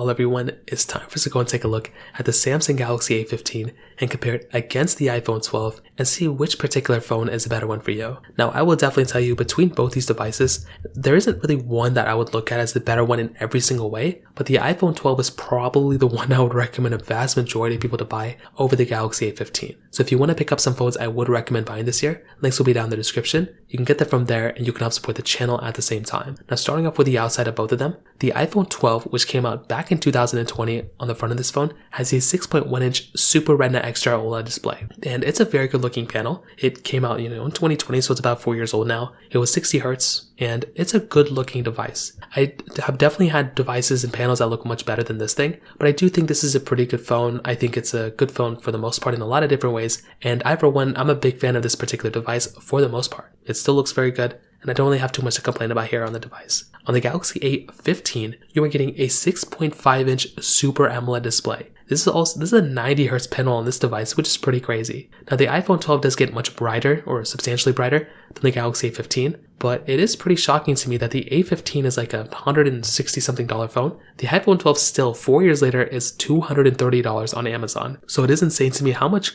Well, everyone, it's time for us to go and take a look at the Samsung Galaxy A15 and compare it against the iPhone 12 and see which particular phone is the better one for you. Now, I will definitely tell you between both these devices, there isn't really one that I would look at as the better one in every single way, but the iPhone 12 is probably the one I would recommend a vast majority of people to buy over the Galaxy A15. So if you want to pick up some phones I would recommend buying this year, links will be down in the description. You can get them from there and you can help support the channel at the same time. Now, starting off with the outside of both of them, the iPhone 12, which came out back in 2020 on the front of this phone, has a 6.1-inch Super Retina XDR OLED display. And it's a very good looking panel. It came out, in 2020, so it's about 4 years old now. It was 60 Hz and it's a good looking device. I have definitely had devices and panels that look much better than this thing, but I do think this is a pretty good phone. I think it's a good phone for the most part in a lot of different ways. And I, for one, I'm a big fan of this particular device for the most part. It still looks very good, and I don't really have too much to complain about here on the device. On the Galaxy A15, you are getting a 6.5-inch Super AMOLED display. This is a 90 Hz panel on this device, which is pretty crazy. Now, the iPhone 12 does get much brighter, or substantially brighter, than the Galaxy A15, but it is pretty shocking to me that the A15 is like a $160-something phone. The iPhone 12 still, 4 years later, is $230 on Amazon. So it is insane to me how much,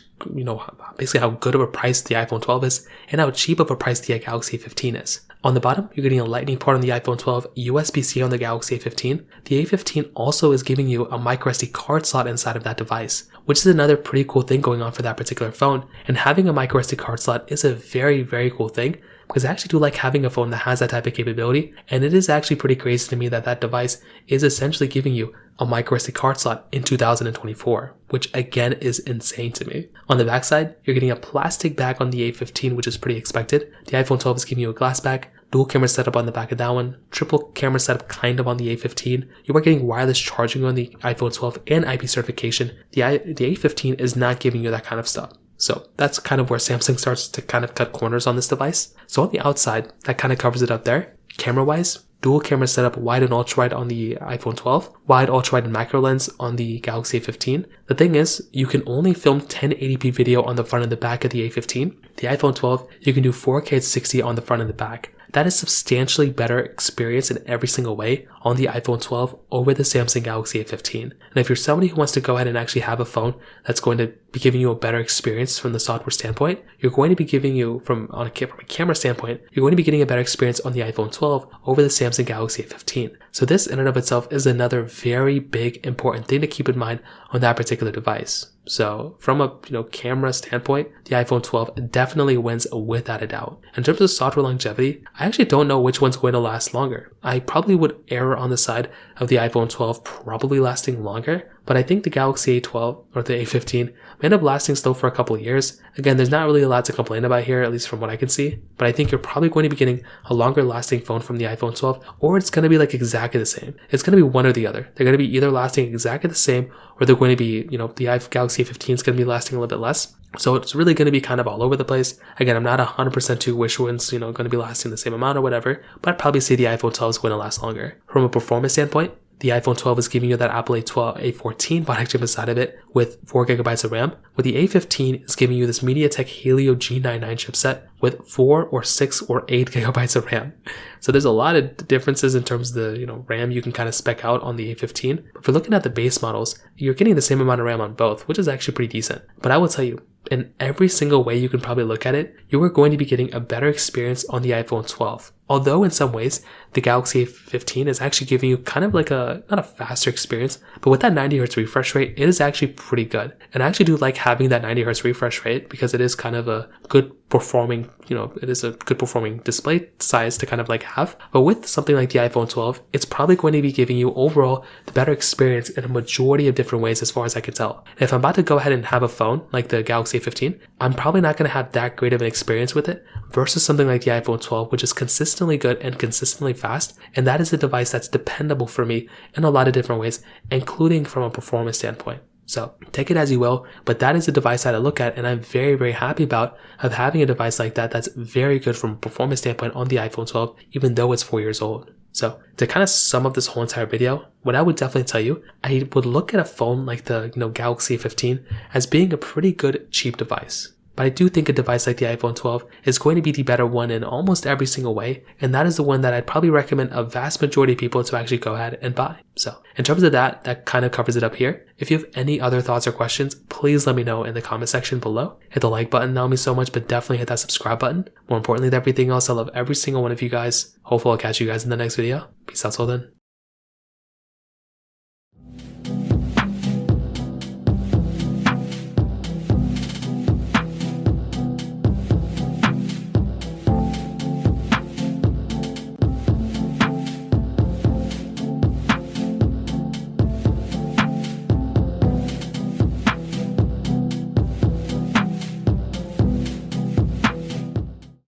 basically how good of a price the iPhone 12 is, and how cheap of a price the Galaxy A15 is. On the bottom, you're getting a Lightning port on the iPhone 12, USB-C on the Galaxy A15. The A15 also is giving you a microSD card slot inside of that device, which is another pretty cool thing going on for that particular phone. And having a microSD card slot is a very, very cool thing, because I actually do like having a phone that has that type of capability, and it is actually pretty crazy to me that that device is essentially giving you a microSD card slot in 2024, which again is insane to me. On the backside, you're getting a plastic back on the A15, which is pretty expected. The iPhone 12 is giving you a glass back, dual camera setup on the back of that one, triple camera setup kind of on the A15. You are getting wireless charging on the iPhone 12 and IP certification. The A15 is not giving you that kind of stuff. So that's kind of where Samsung starts to kind of cut corners on this device. So on the outside, that kind of covers it up there. Camera-wise, dual camera setup, wide and ultra-wide on the iPhone 12, wide, ultra-wide, and macro lens on the Galaxy A15. The thing is, you can only film 1080p video on the front and the back of the A15. The iPhone 12, you can do 4K at 60 on the front and the back. That is substantially better experience in every single way on the iPhone 12 over the Samsung Galaxy A15. And if you're somebody who wants to go ahead and actually have a phone that's going to be giving you a better experience from the software standpoint, you're going to be giving you, from a camera standpoint, you're going to be getting a better experience on the iPhone 12 over the Samsung Galaxy A15. So this in and of itself is another very big important thing to keep in mind on that particular device. So from a camera standpoint, the iPhone 12 definitely wins without a doubt. In terms of software longevity, I actually don't know which one's going to last longer. I probably would err on the side of the iPhone 12 probably lasting longer, but I think the Galaxy A12 or the A15 may end up lasting still for a couple of years. Again, there's not really a lot to complain about here, at least from what I can see, but I think you're probably going to be getting a longer lasting phone from the iPhone 12, or it's going to be like exactly the same. It's going to be one or the other. They're going to be either lasting exactly the same, or they're going to be, the Galaxy A15 is going to be lasting a little bit less. So it's really going to be kind of all over the place. Again, I'm not 100% too which one's, going to be lasting the same amount or whatever, but I'd probably say the iPhone 12 is going to last longer. From a performance standpoint, the iPhone 12 is giving you that Apple A14 product chip inside of it with 4GB of RAM, where the A15 is giving you this MediaTek Helio G99 chipset with 4 or 6 or 8GB of RAM. So there's a lot of differences in terms of the RAM you can kind of spec out on the A15. But if you're looking at the base models, you're getting the same amount of RAM on both, which is actually pretty decent. But I will tell you, in every single way you can probably look at it, you are going to be getting a better experience on the iPhone 12. Although in some ways, the Galaxy A15 is actually giving you kind of like not a faster experience, but with that 90 Hz refresh rate, it is actually pretty good. And I actually do like having that 90 Hz refresh rate because it is kind of a good performing, it is a good performing display size to kind of like have. But with something like the iPhone 12, it's probably going to be giving you overall the better experience in a majority of different ways as far as I can tell. And if I'm about to go ahead and have a phone like the Galaxy A15, I'm probably not going to have that great of an experience with it versus something like the iPhone 12, which is consistently good and consistently fast. And that is a device that's dependable for me in a lot of different ways, including from a performance standpoint. So take it as you will, but that is a device that I look at and I'm very, very happy about of having a device like that that's very good from a performance standpoint on the iPhone 12, even though it's 4 years old. So to kind of sum up this whole entire video, what I would definitely tell you, I would look at a phone like the Galaxy A15 as being a pretty good cheap device. but I do think a device like the iPhone 12 is going to be the better one in almost every single way, and that is the one that I'd probably recommend a vast majority of people to actually go ahead and buy. So in terms of that kind of covers it up here. If you have any other thoughts or questions, please let me know in the comment section below. Hit the like button, that would mean so much, but definitely hit that subscribe button. More importantly than everything else, I love every single one of you guys. Hopefully I'll catch you guys in the next video. Peace out till then.